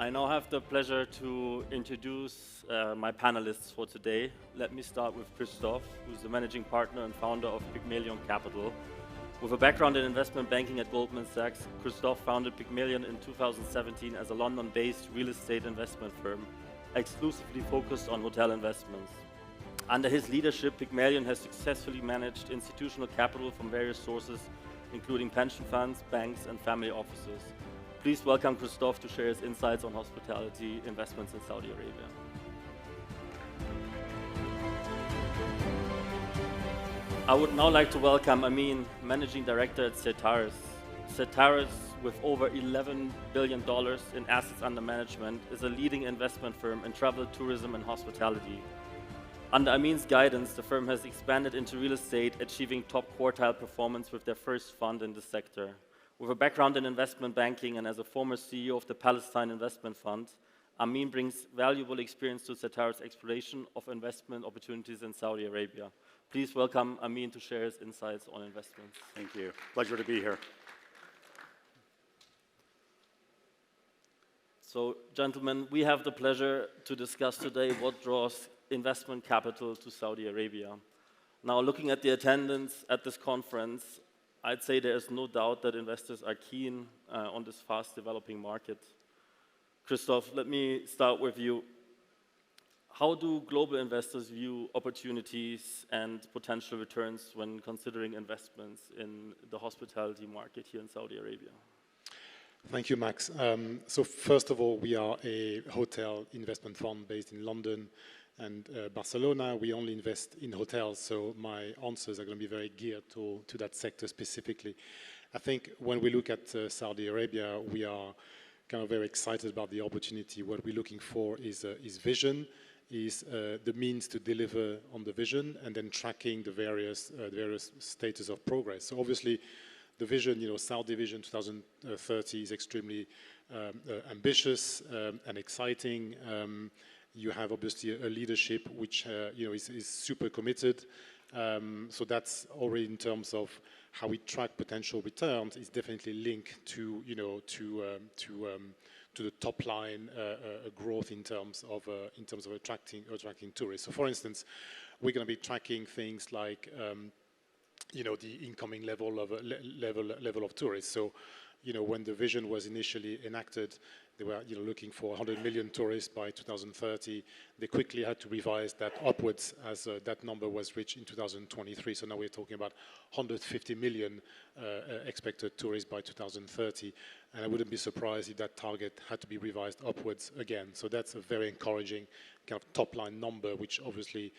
I now have the pleasure to introduce my panelists for today. Let me start with Christophe, who's the managing partner and founder of Pygmalion Capital. With a background in investment banking at Goldman Sachs, Christophe founded Pygmalion in 2017 as a London-based real estate investment firm, exclusively focused on hotel investments. Under his leadership, Pygmalion has successfully managed institutional capital from various sources, including pension funds, banks, and family offices. Please welcome Christophe to share his insights on hospitality investments in Saudi Arabia. I would now like to welcome Amin, Managing Director at Certares. Certares, with over $11 billion in assets under management, is a leading investment firm in travel, tourism, and hospitality. Under Amin's guidance, the firm has expanded into real estate, achieving top quartile performance with their first fund in the sector. With a background in investment banking and as a former CEO of the Palestine Investment Fund, Amin brings valuable experience to Certares' exploration of investment opportunities in Saudi Arabia. Please welcome Amin to share his insights on investments. Thank you. Pleasure to be here. So, gentlemen, we have the pleasure to discuss today what draws investment capital to Saudi Arabia. Now, looking at the attendance at this conference, I'd say there is no doubt that investors are keen on this fast-developing market. Christophe, let me start with you. How do global investors view opportunities and potential returns when considering investments in the hospitality market here in Saudi Arabia? Thank you, Max. So first of all, we are a hotel investment fund based in London and Barcelona. We only invest in hotels, so my answers are going to be very geared to that sector specifically. I think when we look at Saudi Arabia, we are kind of very excited about the opportunity. What we're looking for is vision, is the means to deliver on the vision, and then tracking the various status of progress. So obviously, the vision, Saudi Vision 2030 is extremely ambitious and exciting. You have obviously a leadership which is super committed. So that's already in terms of how we track potential returns is definitely linked to the top line growth in terms of attracting tourists. So for instance, we're going to be tracking things like the incoming level of tourists. So when the vision was initially enacted, they were looking for 100 million tourists by 2030. They quickly had to revise that upwards as that number was reached in 2023. So now we're talking about 150 million expected tourists by 2030. And I wouldn't be surprised if that target had to be revised upwards again. So that's a very encouraging kind of top line number, which obviously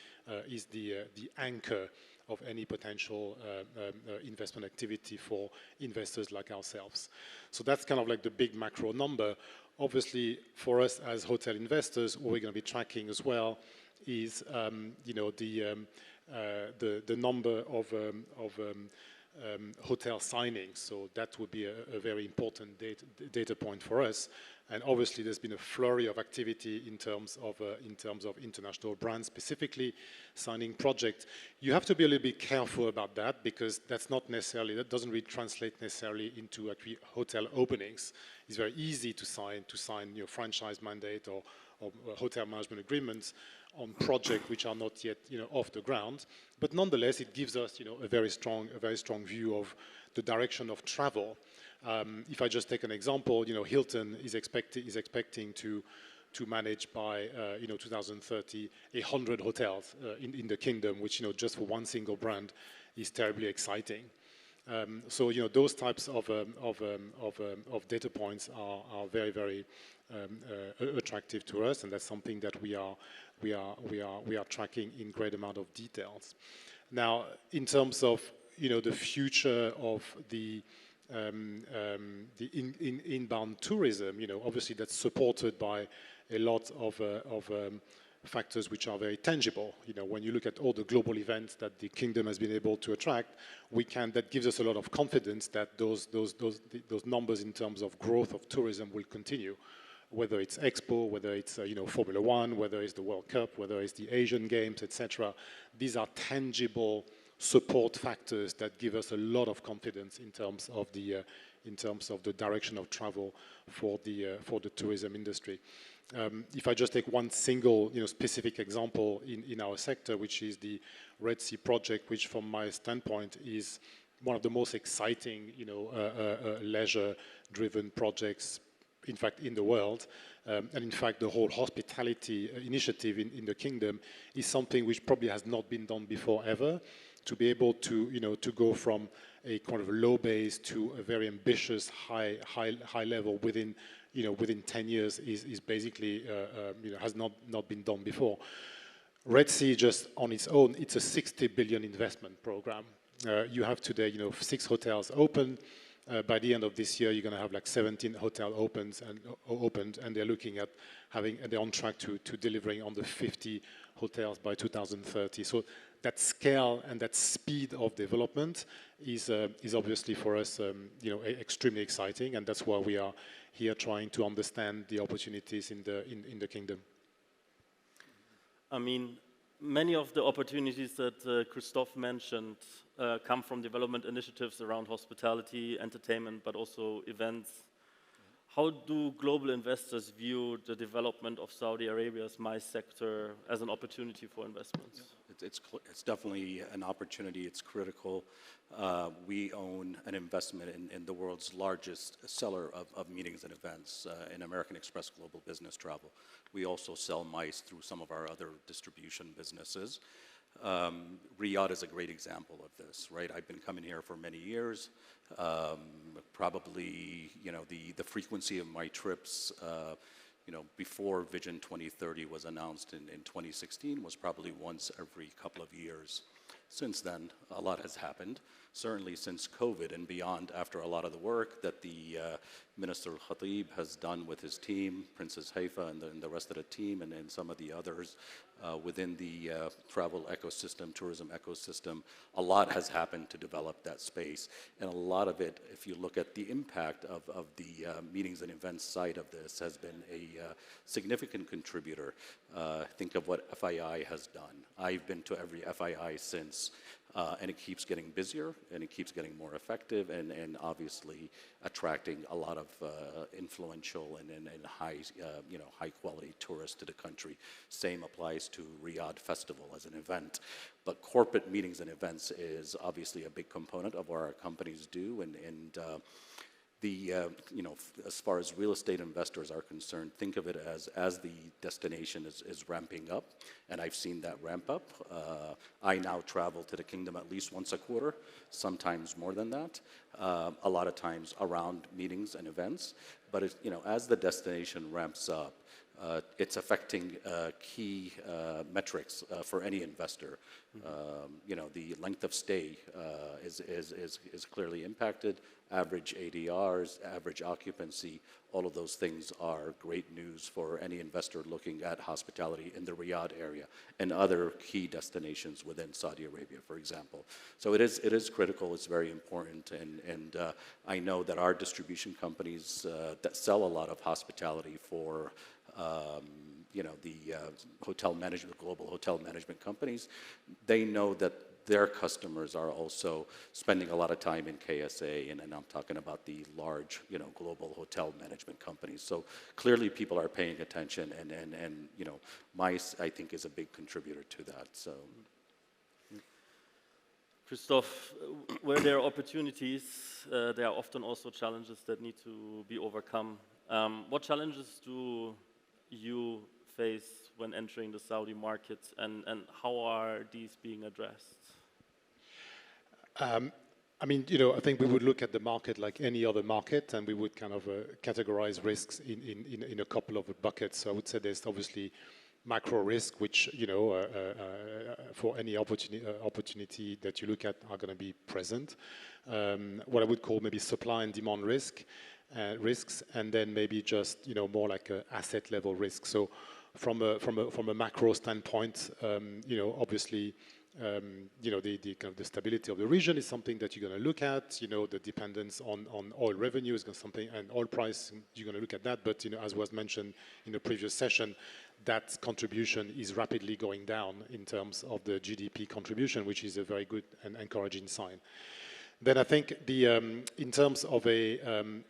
is the anchor of any potential investment activity for investors like ourselves. So that's kind of like the big macro number. Obviously, for us as hotel investors, what we're going to be tracking as well is the number of hotel signings. So that would be a very important data point for us. And obviously, there's been a flurry of activity in terms of international brands, specifically signing projects. You have to be a little bit careful about that because that doesn't really translate necessarily into actually hotel openings. It's very easy to sign franchise mandate or hotel management agreements on projects which are not yet off the ground. But nonetheless, it gives us a very strong view of the direction of travel. If I just take an example, Hilton is expecting to manage by 2030 100 hotels in the kingdom, which just for one single brand is terribly exciting. So those types of data points are very, very attractive to us, and that's something that we are tracking in great amount of details. Now, in terms of the future of the inbound tourism, obviously that's supported by a lot of factors which are very tangible. When you look at all the global events that the kingdom has been able to attract, that gives us a lot of confidence that those numbers in terms of growth of tourism will continue. Whether it's Expo, whether it's Formula One, whether it's the World Cup, whether it's the Asian Games, etc. These are tangible support factors that give us a lot of confidence in terms of the direction of travel for the tourism industry. If I just take one single, specific example in our sector, which is the Red Sea project, which from my standpoint is one of the most exciting, leisure-driven projects, in fact, in the world. And in fact, the whole hospitality initiative in the kingdom is something which probably has not been done before ever. To be able to, to go from a kind of low base to a very ambitious high level within 10 years is basically, has not been done before. Red Sea just on its own, it's a 60 billion investment program. You have today, 6 hotels open. By the end of this year, you're going to have like 17 hotels opened, and they're looking at they're on track to delivering on the 50 hotels by 2030. So that scale and that speed of development is obviously for us, extremely exciting, and that's why we are here trying to understand the opportunities in the kingdom. I mean, many of the opportunities that Christophe mentioned come from development initiatives around hospitality, entertainment, but also events. How do global investors view the development of Saudi Arabia's MICE sector as an opportunity for investments? It's definitely an opportunity. It's critical. We own an investment in the world's largest seller of meetings and events in American Express Global Business Travel. We also sell MICE through some of our other distribution businesses. Riyadh is a great example of this, right? I've been coming here for many years. Probably, the frequency of my trips, before Vision 2030 was announced in 2016 was probably once every couple of years. Since then, a lot has happened. Certainly since COVID and beyond, after a lot of the work that the Minister Khatib has done with his team, Princess Haifa and the rest of the team, and some of the others within the travel ecosystem, tourism ecosystem, a lot has happened to develop that space. And a lot of it, if you look at the impact of the meetings and events side of this, has been a significant contributor. Think of what FII has done. I've been to every FII since. And it keeps getting busier, and it keeps getting more effective, and obviously attracting a lot of influential and high, high quality tourists to the country. Same applies to Riyadh Festival as an event. But corporate meetings and events is obviously a big component of what our companies do, and as far as real estate investors are concerned, think of it as the destination is ramping up, and I've seen that ramp up. I now travel to the kingdom at least once a quarter, sometimes more than that, a lot of times around meetings and events. But as the destination ramps up, it's affecting key metrics for any investor. The length of stay is clearly impacted. Average ADRs, average occupancy, all of those things are great news for any investor looking at hospitality in the Riyadh area and other key destinations within Saudi Arabia, for example. So it is critical. It's very important, and I know that our distribution companies that sell a lot of hospitality for the hotel management, global hotel management companies, they know that their customers are also spending a lot of time in KSA, and I'm talking about the large, global hotel management companies. So clearly people are paying attention, and MICE, I think, is a big contributor to that. So, Christophe, where there are opportunities, there are often also challenges that need to be overcome. What challenges do you face when entering the Saudi market, and how are these being addressed? I think we would look at the market like any other market, and we would kind of categorize risks in a couple of buckets. So I would say there's obviously macro risk, which for any opportunity that you look at are going to be present. What I would call maybe supply and demand risks, and then maybe just more like a asset level risk. So from a macro standpoint, obviously. The kind of the stability of the region is something that you're going to look at. The dependence on oil revenue is something, and oil price, you're going to look at that. But as was mentioned in the previous session, that contribution is rapidly going down in terms of the GDP contribution, which is a very good and encouraging sign. Then I think in terms of an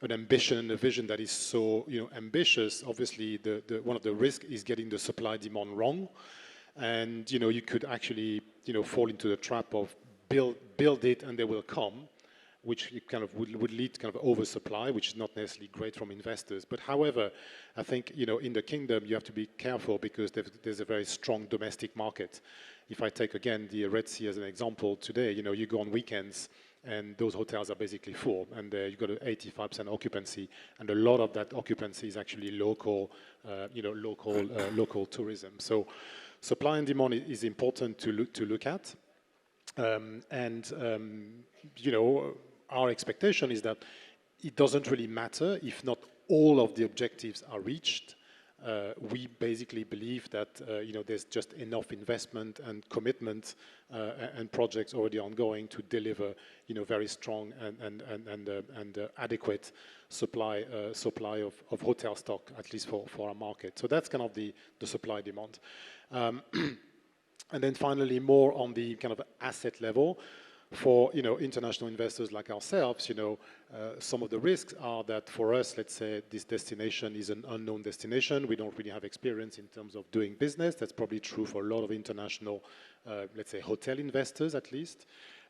ambition and a vision that is so ambitious, obviously one of the risks is getting the supply demand wrong, and you could actually fall into the trap of build it and they will come, which kind of would lead to kind of oversupply, which is not necessarily great from investors. But however, I think in the kingdom you have to be careful because there's a very strong domestic market. If I take again the Red Sea as an example today, you go on weekends and those hotels are basically full, and you've got an 85% occupancy, and a lot of that occupancy is actually local tourism. So supply and demand is important to look at, our expectation is that it doesn't really matter if not all of the objectives are reached. We basically believe that there's just enough investment and commitment and projects already ongoing to deliver very strong and adequate supply of hotel stock, at least for our market. So that's kind of the supply demand. And then finally, more on the kind of asset level. For international investors like ourselves, some of the risks are that for us, let's say this destination is an unknown destination. We don't really have experience in terms of doing business. That's probably true for a lot of international, let's say, hotel investors at least.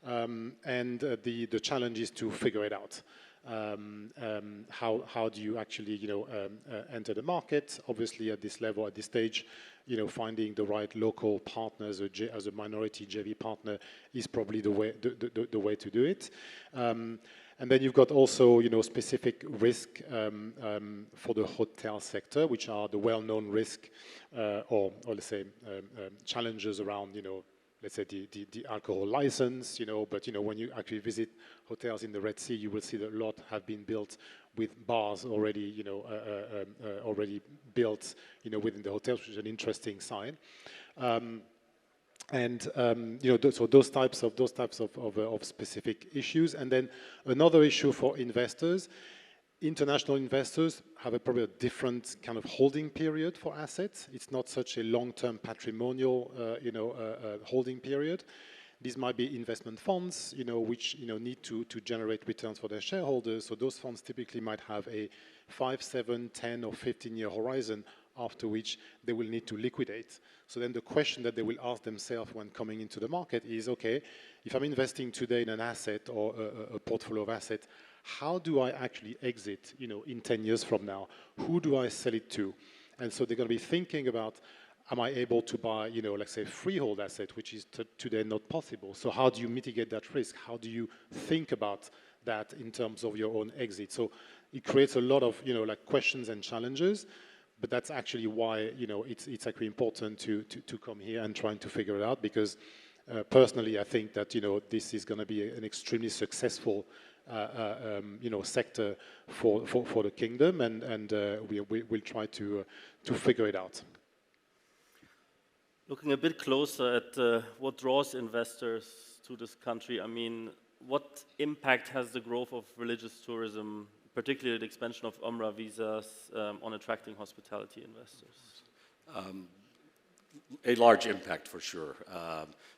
And the challenge is to figure it out. How do you actually enter the market? Obviously, at this level, at this stage, finding the right local partners as a minority JV partner is probably the way to do it. And then you've got also specific risk for the hotel sector, which are the well-known risk or let's say challenges around let's say the alcohol license, but when you actually visit hotels in the Red Sea, you will see that a lot have been built with bars already, already built, within the hotels, which is an interesting sign. So those types of specific issues, and then another issue for investors. International investors have probably a different kind of holding period for assets. It's not such a long-term patrimonial, holding period. These might be investment funds, which need to generate returns for their shareholders. So those funds typically might have a 5, 7, 10, or 15-year horizon, after which they will need to liquidate. So then the question that they will ask themselves when coming into the market is, okay, if I'm investing today in an asset or a portfolio of assets, how do I actually exit, in 10 years from now? Who do I sell it to? And so they're going to be thinking about, am I able to buy, let's say, freehold asset, which is today not possible? So how do you mitigate that risk? How do you think about that in terms of your own exit? So it creates a lot of, questions and challenges. But that's actually why, it's actually important to come here and trying to figure it out, because personally, I think that, this is going to be an extremely successful sector for the kingdom, and we'll try to figure it out. Looking a bit closer at what draws investors to this country, I mean, what impact has the growth of religious tourism, particularly the expansion of Umrah visas, on attracting hospitality investors? A large impact for sure.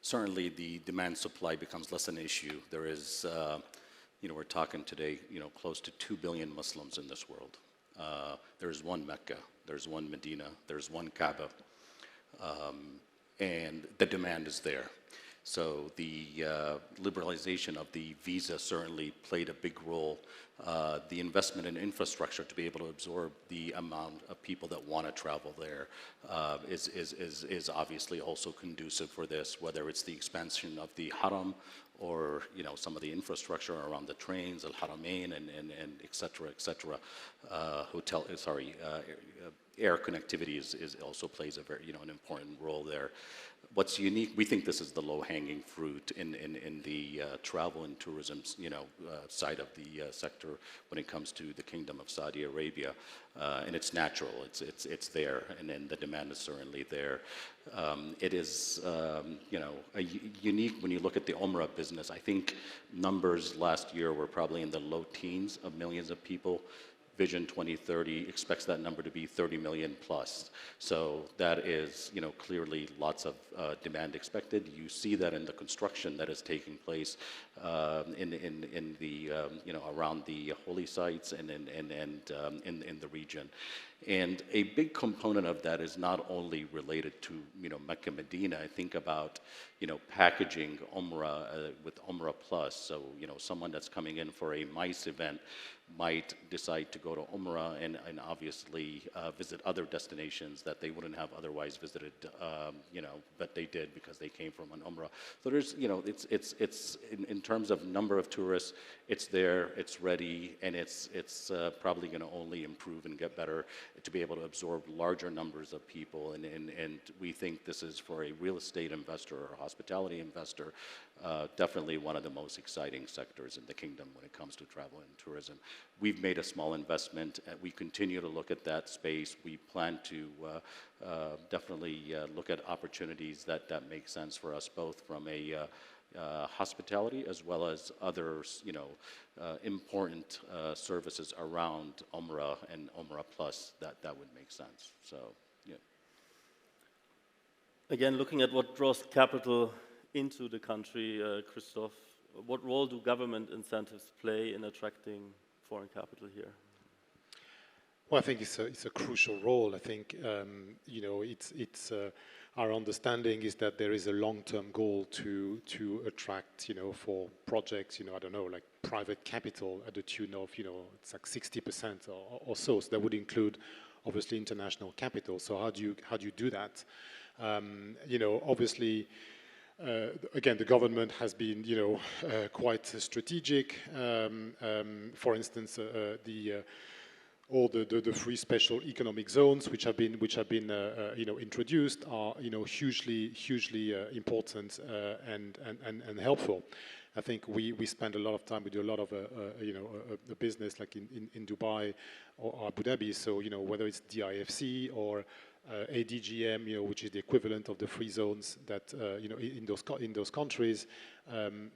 Certainly the demand supply becomes less an issue. There is, we're talking today, close to 2 billion Muslims in this world. There's one Mecca, there's one Medina, there's one Kaaba, and the demand is there. So the liberalization of the visa certainly played a big role. The investment in infrastructure to be able to absorb the amount of people that want to travel there is obviously also conducive for this, whether it's the expansion of the Haram or some of the infrastructure around the trains, Al Haramain, and et cetera, et cetera. Air connectivity is also plays a very an important role there. What's unique, we think this is the low-hanging fruit in the travel and tourism side of the sector when it comes to the Kingdom of Saudi Arabia, and it's natural. It's there, and then the demand is certainly there. It is unique when you look at the Umrah business. I think numbers last year were probably in the low teens of millions of people Vision 2030 expects that number to be 30 million plus. So that is, clearly lots of demand expected. You see that in the construction that is taking place in the, around the holy sites and in the region. And a big component of that is not only related to, Mecca, Medina. I think about, packaging Umrah with Umrah Plus. So, someone that's coming in for a MICE event might decide to go to Umrah and obviously visit other destinations that they wouldn't have otherwise visited, but they did because they came from an Umrah. So there's, it's in terms of number of tourists, it's there, it's ready, and it's probably going to only improve and get better to be able to absorb larger numbers of people. And we think this is, for a real estate investor or hospitality investor, definitely one of the most exciting sectors in the kingdom when it comes to travel and tourism. We've made a small investment. We continue to look at that space. We plan to definitely look at opportunities that make sense for us, both from a hospitality as well as other, important services around Umrah and Umrah Plus that would make sense. So, yeah. Again, looking at what draws capital into the country, Christophe, what role do government incentives play in attracting foreign capital here? Well, I think it's a crucial role. I think it's our understanding is that there is a long-term goal to attract for projects I don't know, like private capital at the tune of it's like 60% or so. So that would include obviously international capital. So how do you do that? Obviously. Again, the government has been, quite strategic. For instance, all the three special economic zones, which have been, introduced, are, hugely important and helpful. I think we spend a lot of time. We do a lot of, a business like in Dubai or Abu Dhabi. So, whether it's DIFC or ADGM, which is the equivalent of the free zones that in those countries,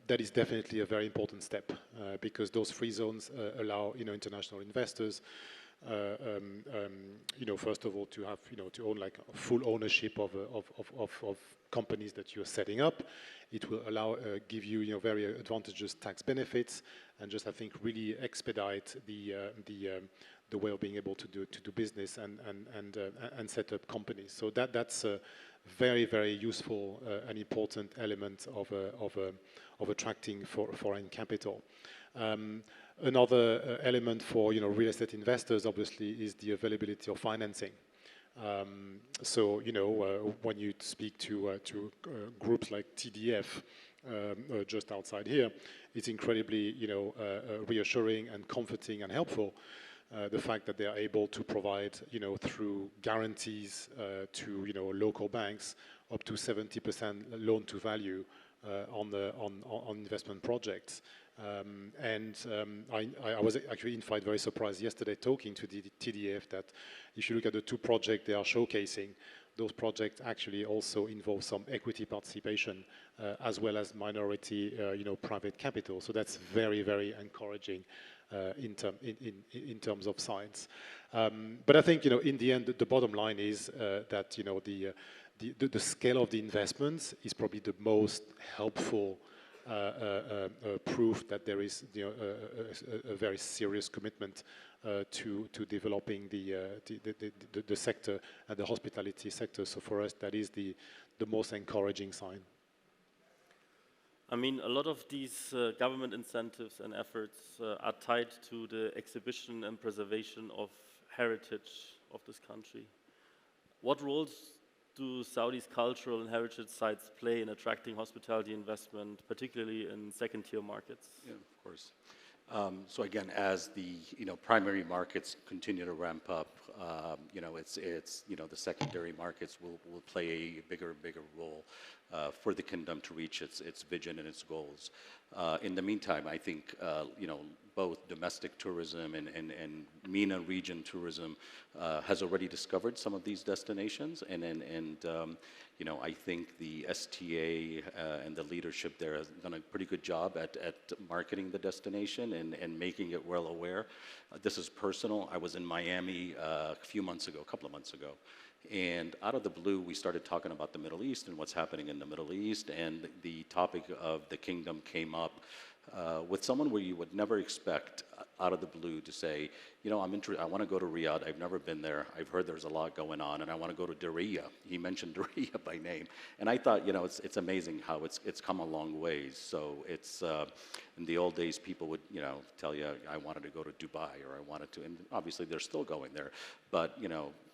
that is definitely a very important step because those free zones allow international investors, first of all, to have to own like full ownership of companies that you're setting up. It will allow give you very advantageous tax benefits and just I think really expedite the way of being able to do business and set up companies. So that's a very, very useful and important element of attracting foreign capital. Another element for real estate investors obviously is the availability of financing. So when you speak to groups like TDF just outside here, it's incredibly reassuring and comforting and helpful. The fact that they are able to provide, through guarantees to, local banks, up to 70% loan to value on investment projects. I was actually in fact very surprised yesterday talking to the TDF that if you look at the two projects they are showcasing, those projects actually also involve some equity participation as well as minority, private capital. So that's very, very encouraging. In terms of science, but I think in the end the bottom line is that the scale of the investments is probably the most helpful proof that there is a very serious commitment to developing the sector and the hospitality sector. So for us that is the most encouraging sign. I mean, a lot of these government incentives and efforts are tied to the exhibition and preservation of heritage of this country. What roles do Saudi's cultural and heritage sites play in attracting hospitality investment, particularly in second-tier markets? Yeah, of course. So again, as the primary markets continue to ramp up, it's the secondary markets will play a bigger role. for the kingdom to reach its vision and its goals. In the meantime, I think both domestic tourism and MENA region tourism has already discovered some of these destinations, and I think the STA and the leadership there has done a pretty good job at marketing the destination and making it well aware. This is personal. I was in Miami a couple of months ago, and out of the blue, we started talking about the Middle East and what's happening in the Middle East, and the topic of the kingdom came up with someone where you would never expect out of the blue to say, I want to go to Riyadh. I've never been there. I've heard there's a lot going on, and I want to go to Diriyah. He mentioned Diriyah by name, and I thought, it's amazing how it's come a long ways. So it's in the old days, people would tell you, I wanted to go to Dubai, or I wanted to, and obviously they're still going there, but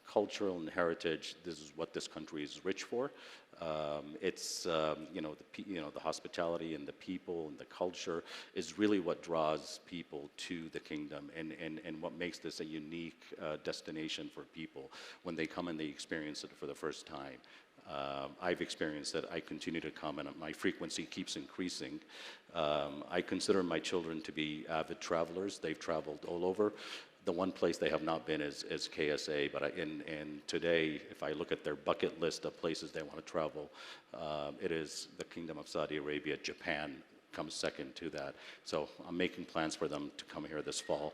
cultural and heritage, this is what this country is rich for. It's the hospitality and the people and the culture is really what draws people to the kingdom, and what makes this a unique destination for people when they come and they experience it for the first time. I've experienced it. I continue to come, and my frequency keeps increasing. I consider my children to be avid travelers. They've traveled all over. The one place they have not been is KSA, but and today, if I look at their bucket list of places they want to travel, it is the Kingdom of Saudi Arabia. Japan comes second to that. So I'm making plans for them to come here this fall,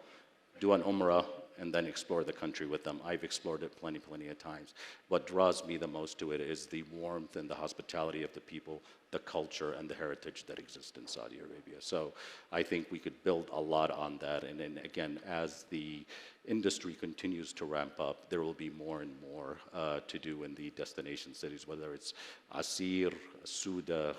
do an Umrah, and then explore the country with them. I've explored it plenty of times. What draws me the most to it is the warmth and the hospitality of the people, the culture and the heritage that exists in Saudi Arabia. So I think we could build a lot on that. And then again, as the industry continues to ramp up, there will be more and more to do in the destination cities, whether it's Asir, Suda,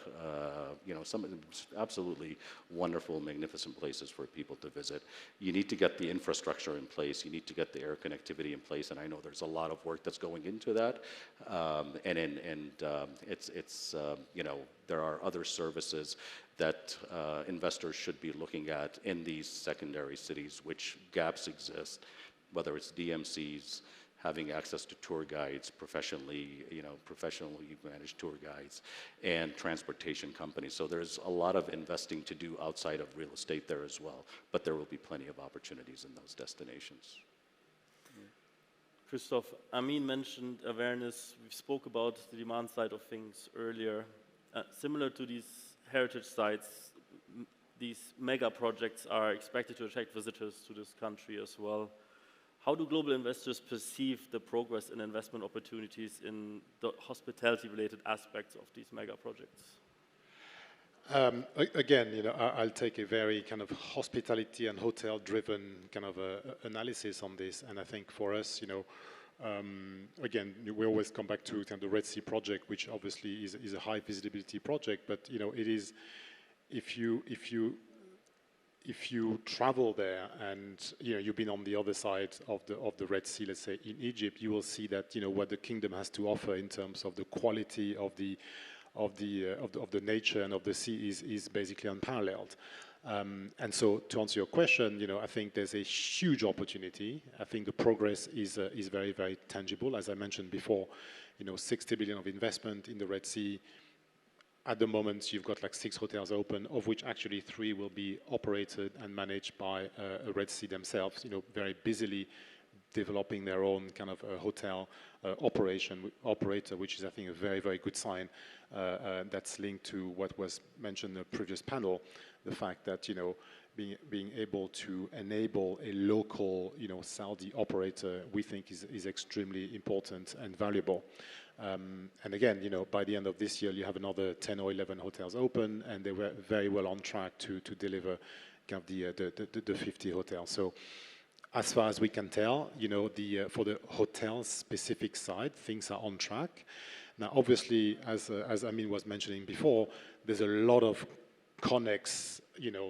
some of them absolutely wonderful, magnificent places for people to visit. You need to get the infrastructure in place. You need to get the air connectivity in place, and I know there's a lot of work that's going into that. There are other services that investors should be looking at in these secondary cities, which gaps exist, whether it's DMCs, having access to tour guides, professionally managed tour guides, and transportation companies. So there's a lot of investing to do outside of real estate there as well, but there will be plenty of opportunities in those destinations. Christophe, Amin mentioned awareness. We spoke about the demand side of things earlier. Similar to these heritage sites, these mega projects are expected to attract visitors to this country as well. How do global investors perceive the progress in investment opportunities in the hospitality-related aspects of these mega projects? Again, I'll take a very kind of hospitality and hotel-driven kind of analysis on this, and I think for us, again, we always come back to kind of the Red Sea project, which obviously is a high visibility project, but it is, if you travel there and you've been on the other side of the Red Sea, let's say in Egypt, you will see that what the kingdom has to offer in terms of the quality of the nature and of the sea is basically unparalleled. And so to answer your question, I think there's a huge opportunity. I think the progress is very, very tangible. As I mentioned before, 60 billion of investment in the Red Sea. At the moment, you've got like 6 hotels open, of which actually 3 will be operated and managed by a Red Sea themselves, very busily developing their own kind of hotel operator, which is, I think, a very, very good sign. That's linked to what was mentioned in the previous panel, the fact that, being able to enable a local, Saudi operator, we think is extremely important and valuable. And again, by the end of this year, you have another 10 or 11 hotels open, and they were very well on track to deliver kind of the 50 hotels. So as far as we can tell, for the hotel-specific side, things are on track. Now, obviously, as Amin was mentioning before, there's a lot of connex,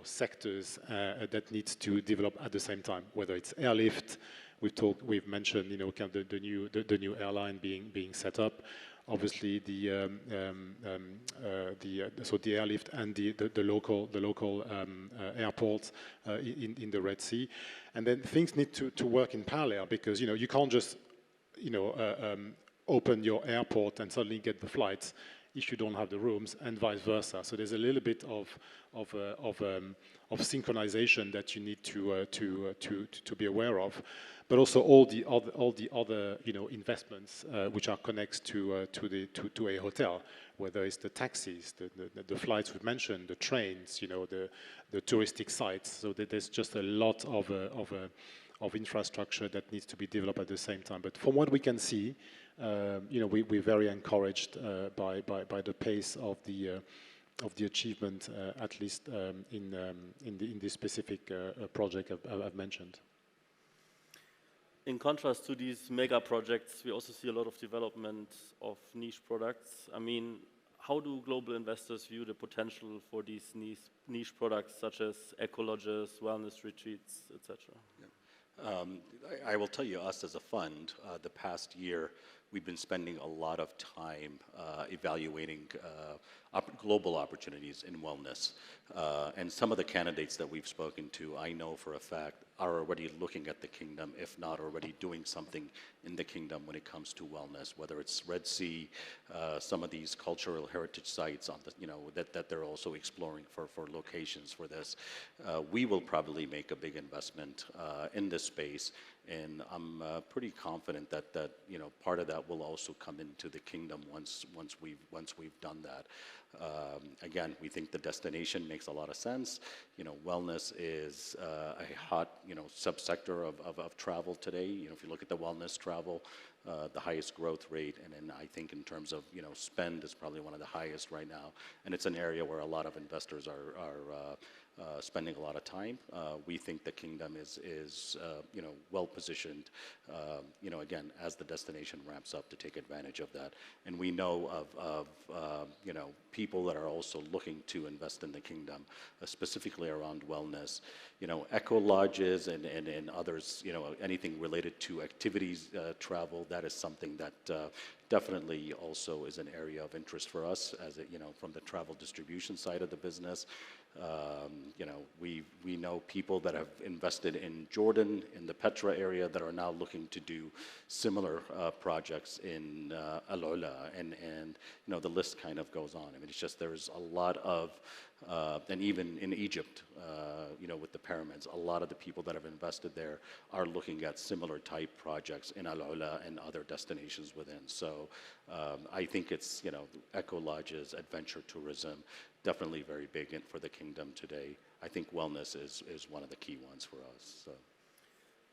sectors that needs to develop at the same time. Whether it's airlift, we've mentioned, kind of the new airline being set up. Obviously, the airlift and the local airports in the Red Sea, and then things need to work in parallel, because you can't just open your airport and suddenly get the flights. if you don't have the rooms, and vice versa. So there's a little bit of synchronization that you need to be aware of, but also all the other investments which are connected to a hotel, whether it's the taxis, the flights we've mentioned, the trains, the touristic sites. So there's just a lot of infrastructure that needs to be developed at the same time. But from what we can see, we're very encouraged by the pace of the achievement, at least in this specific project I've mentioned. In contrast to these mega projects, we also see a lot of development of niche products. I mean, how do global investors view the potential for these niche products such as eco-lodges, wellness retreats, etc.? Yeah. I will tell you, us as a fund, the past year, we've been spending a lot of time evaluating global opportunities in wellness. And some of the candidates that we've spoken to, I know for a fact, are already looking at the kingdom, if not already doing something in the kingdom when it comes to wellness, whether it's Red Sea, some of these cultural heritage sites on the, that they're also exploring for locations for this. We will probably make a big investment in this space, and I'm pretty confident that part of that will also come into the kingdom once we've done that. Again, we think the destination makes a lot of sense. Wellness is a hot subsector of travel today. If you look at the wellness travel, the highest growth rate, and then I think in terms of spend is probably one of the highest right now, and it's an area where a lot of investors are spending a lot of time. We think the kingdom is well positioned, again, as the destination ramps up to take advantage of that. And we know of people that are also looking to invest in the kingdom, specifically around wellness. Eco lodges and others, anything related to activities, travel, that is something that definitely also is an area of interest for us as from the travel distribution side of the business. We know people that have invested in Jordan, in the Petra area, that are now looking to do similar projects in Al Ula, and the list kind of goes on. I mean, it's just there's a lot of, and even in Egypt, with the pyramids, a lot of the people that have invested there are looking at similar type projects in Al Ula and other destinations within. So I think it's, eco lodges, adventure tourism, definitely very big for the kingdom today. I think wellness is one of the key ones for us. So.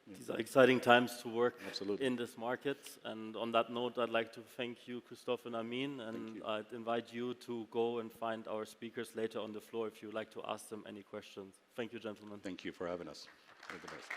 These are exciting times to work Absolutely. in this market. And on that note, I'd like to thank you, Christophe and Amin, and I'd invite you to go and find our speakers later on the floor if you'd like to ask them any questions. Thank you, gentlemen. Thank you for having us. You're the best.